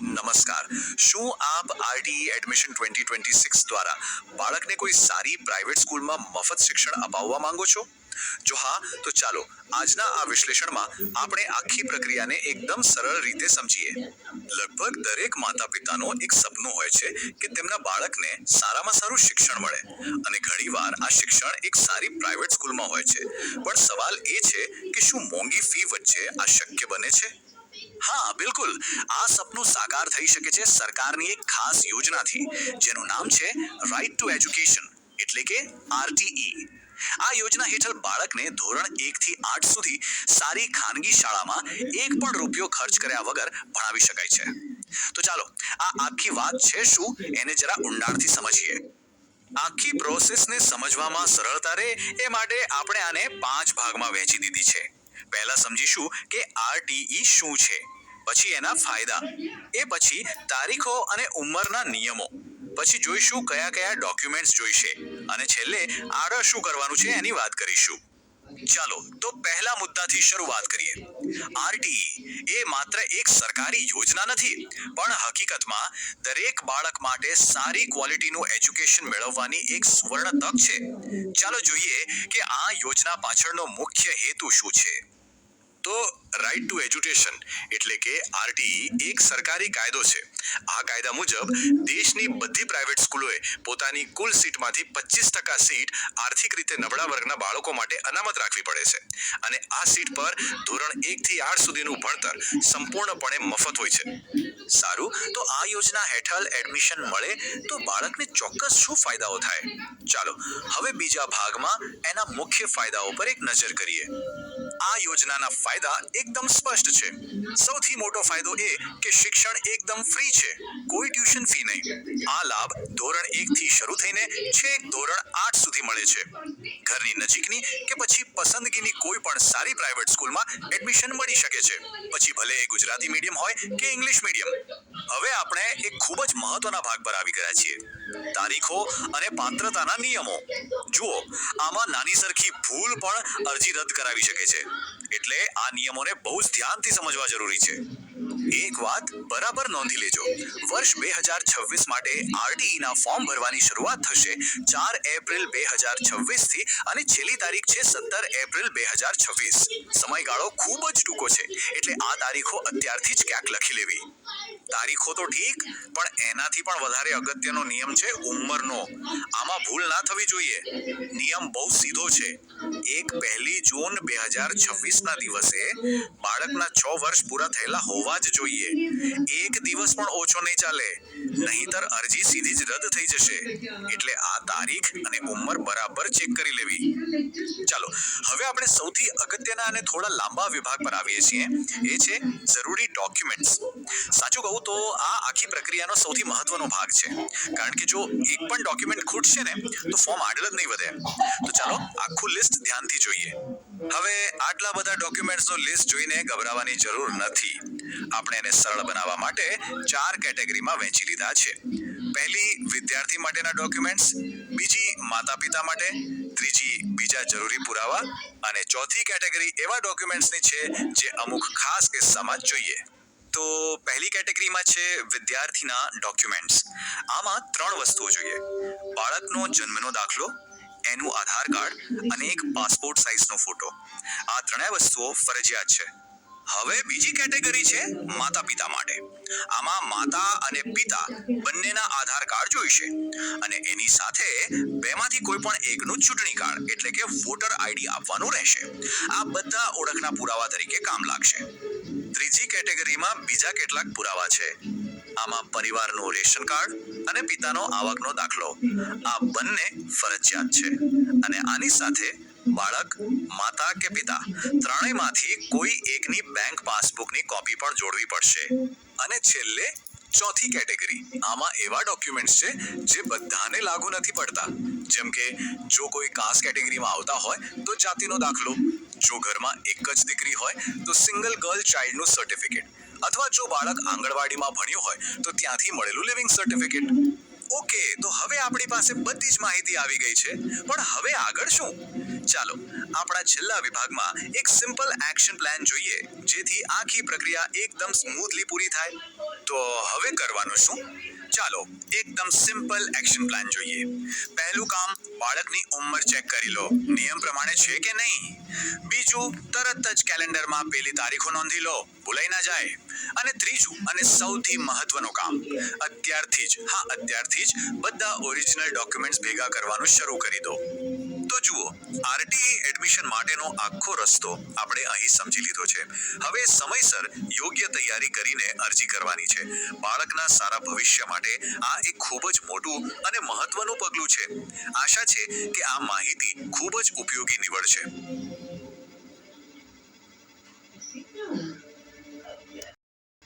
નમસ્કાર. શું આપ આરટીઈ એડમિશન 2026 દ્વારા બાળકને કોઈ સારી પ્રાઇવેટ સ્કૂલમાં મફત શિક્ષણ અપાવવા માંગો છો? જો હા, તો ચાલો આજના આ વિશ્લેષણમાં આપણે આખી પ્રક્રિયાને એકદમ સરળ રીતે સમજીએ. લગભગ દરેક માતા પિતાનો એક સપનું હોય છે કે તેમના બાળકને સારામાં સારું શિક્ષણ મળે, અને ઘણીવાર આ શિક્ષણ એક સારી પ્રાઇવેટ સ્કૂલમાં હોય છે. પણ સવાલ એ છે કે શું મોંઘી ફી વચ્ચે આ શક્ય બને છે? હા, બિલકુલ. આ સપનું સાકાર થઈ શકે છે સરકારની એક ખાસ યોજનાથી, જેનું નામ છે રાઇટ ટુ એજ્યુકેશન, એટલે કે આરટીઈ. આ યોજના હેઠળ બાળકને ધોરણ 1 થી 8 સુધી સારી ખાનગી શાળામાં એક પણ રૂપિયો ખર્ચ કર્યા વગર ભણાવી શકાય છે. તો ચાલો આ આખી વાત છે શું એને જરા ઊંડાણથી સમજીએ. આખી પ્રોસેસને સમજવામાં સરળતા રહે એ માટે આપણે આને 5 ભાગમાં વહેંચી દીધી છે. પહેલા સમજીશું કે આરટીઈ શું છે, પછી એના ફાયદા, એ પછી તારીખો અને ઉંમરના નિયમો, પછી જોઈશું કયા કયા ડોક્યુમેન્ટ્સ જોઈશે, અને છેલ્લે આગળ શું કરવાનું છે એની વાત કરીશું. ચાલો તો પહેલા મુદ્દાથી શરૂઆત કરીએ. આરટીઈ એ માત્ર એક સરકારી યોજના નથી, પણ હકીકતમાં દરેક બાળક માટે સારી ક્વોલિટીનું એજ્યુકેશન મેળવવાની એક સુવર્ણ તક છે. ચાલો જોઈએ કે આ યોજના પાછળનો મુખ્ય હેતુ શું છે. તો રાઇટ ટુ એજ્યુકેશન એટલે કે આરટીઈ એક સરકારી કાયદો છે. આ કાયદા મુજબ દેશની બધી પ્રાઇવેટ સ્કૂલોએ પોતાની કુલ સીટમાંથી 25% સીટ આર્થિક રીતે નબળા વર્ગના બાળકો માટે અનામત રાખવી પડે છે, અને આ સીટ પર ધોરણ 1 થી 8 સુધીનું ભણતર સંપૂર્ણપણે મફત હોય છે. સારું, તો આ યોજના હેઠળ એડમિશન મળે તો બાળકને ચોક્કસ શું ફાયદાઓ થાય? ચાલો હવે બીજા ભાગમાં એના મુખ્ય ફાયદાઓ પર એક નજર કરીએ. આ યોજનાના ફાયદા એકદમ સ્પષ્ટ છે. સૌથી મોટો ફાયદો એ કે શિક્ષણ એકદમ ફ્રી છે, કોઈ ટ્યુશન ફી નહીં. આ લાભ ધોરણ 1 થી શરૂ થઈને છેક ધોરણ 8 સુધી મળે છે. ઘરની નજીકની કે પછી પસંદગીની કોઈ પણ સારી પ્રાઇવેટ સ્કૂલમાં એડમિશન મળી શકે છે, પછી ભલે એ ગુજરાતી મીડિયમ હોય કે ઇંગ્લિશ મીડિયમ. હવે આપણે એક ખૂબ જ મહત્વના ભાગ પર આવી ગયા છીએ, તારીખો અને પાત્રતાના નિયમો. જુઓ, આમાં નાની સરખી ભૂલ પણ અરજી રદ કરાવી શકે છે, એટલે આ નિયમોને બહુ જ ધ્યાનથી સમજવા જરૂરી છે. એક વાત બરાબર નોંધી લેજો, વર્ષ 2026 માટે આરટીઈના ફોર્મ ભરવાની શરૂઆત થશે 4 એપ્રિલ 2026 થી, અને છેલ્લી તારીખ છે 17 એપ્રિલ 2026. સમયગાળો ખૂબ જ ટૂંકો છે, એટલે આ તારીખો અત્યારથી જ ક્યાંક લખી લેવી. તારીખો તો ઠીક, પણ એનાથી પણ વધારે અગત્યનો નિયમ છે ઉંમરનો. આમાં ભૂલ ના થવી જોઈએ. નિયમ બહુ સીધો છે. 1 જૂન 2026 ના દિવસે બાળકના 6 વર્ષ પૂરા થયેલા હોવા જ જોઈએ. એક દિવસ પણ ઓછો નહીં ચાલે, નહીંતર અરજી સીધી જ રદ થઈ જશે. એટલે આ તારીખ અને ઉંમર બરાબર ચેક કરી લેવી. ચાલો હવે આપણે સૌથી અગત્યના અને થોડા લાંબા વિભાગ પર આવીએ છીએ, એ છે જરૂરી ડોક્યુમેન્ટ્સ. સાચું કહું તો આ આખી પ્રક્રિયાનો સૌથી મહત્વનો ભાગ છે, કારણ કે જો એક પણ ડોક્યુમેન્ટ ખૂટશે ને તો ફોર્મ આગળ જ નહીં વધે. તો ચાલો આખું લિસ્ટ ધ્યાનથી જોઈએ. હવે આટલા બધા ડોક્યુમેન્ટ્સનું લિસ્ટ જોઈને ગભરાવાની જરૂર નથી. આપણે એને સરળ બનાવવા માટે 4 કેટેગરીમાં વહેંચી લીધા છે. પહેલી વિદ્યાર્થી માટેના ડોક્યુમેન્ટ્સ, બીજી માતા પિતા માટે, ત્રીજી બીજા જરૂરી પુરાવા, અને ચોથી કેટેગરી એવા ડોક્યુમેન્ટ્સની છે જે અમુક ખાસ કિસ્સામાં જોઈએ. તો પહેલી કેટેગરીમાં છે વિદ્યાર્થીના ડોક્યુમેન્ટ્સ. આમાં 3 વસ્તુઓ જોઈએ: બાળકનો જન્મનો દાખલો, એનું આધાર કાર્ડ અને એક પાસપોર્ટ સાઇઝનો ફોટો. આ 3 વસ્તુઓ ફરજિયાત છે. હવે બીજી કેટેગરી છે માતા પિતા માટે. આમાં માતા અને પિતા બંનેના આધાર કાર્ડ જોઈશે, અને એની સાથે બેમાંથી કોઈ પણ એકનું ચૂંટણી કાર્ડ એટલે કે વોટર આઈડી આપવાનું રહેશે. આ બધા ઓળખના પુરાવા તરીકે કામ લાગશે. ત્રીજી કેટેગરીમાં બીજા કેટલાક પુરાવા છે. આમાં પરિવારનું રેશન કાર્ડ અને પિતાનો આવકનો દાખલો. આ બંને ફરજિયાત છે, અને આની સાથે બાળક, માતા કે પિતા ત્રણેયમાંથી કોઈ એકની બેંક પાસબુકની કોપી પણ જોડવી પડશે. અને છેલ્લે ચોથી કેટેગરી, આમાં એવા ડોક્યુમેન્ટ્સ છે જે બધાને લાગુ નથી પડતા. જેમ કે જો કોઈ કાસ્ટ કેટેગરીમાં આવતા હોય તો જાતિનો દાખલો, જો ઘરમાં એક જ દીકરી હોય તો સિંગલ ગર્લ ચાઇલ્ડનું સર્ટિફિકેટ, અથવા જો બાળક આંગણવાડીમાં ભણ્યું હોય તો ત્યાંથી મળેલું લિવિંગ સર્ટિફિકેટ. ઓકે, તો હવે આપણી પાસે બધી જ માહિતી આવી ગઈ છે, પણ હવે આગળ શું? ચાલો આપણા છેલ્લા વિભાગમાં એક સિમ્પલ એક્શન પ્લાન જોઈએ, જેથી આખી પ્રક્રિયા એકદમ સ્મૂથલી પૂરી થાય. તો હવે કરવાનું શું? ચાલો એકદમ સિમ્પલ એક્શન પ્લાન જોઈએ. પહેલું કામ, બાળકની ઉંમર ચેક કરી લો, નિયમ પ્રમાણે છે કે નહીં. બીજું, તરત જ કેલેન્ડરમાં પેલી તારીખો નોંધી લો, ભૂલાઈ ના જાય. અને ત્રીજું અને સૌથી મહત્વનું કામ, અત્યારથી જ બધા ઓરિજિનલ ડોક્યુમેન્ટ્સ ભેગા કરવાનું શરૂ કરી દો. તો જુઓ, આરટીઈ એડમિશન માટેનો આખો રસ્તો આપણે અહીં સમજી લીધો છે. હવે સમયસર યોગ્ય તૈયારી કરીને અરજી કરવાની છે. બાળકના સારા ભવિષ્ય માટે આ એક ખૂબ જ મોટું અને મહત્વનું પગલું છે. આશા છે કે આ માહિતી ખૂબ જ ઉપયોગી નીવડશે.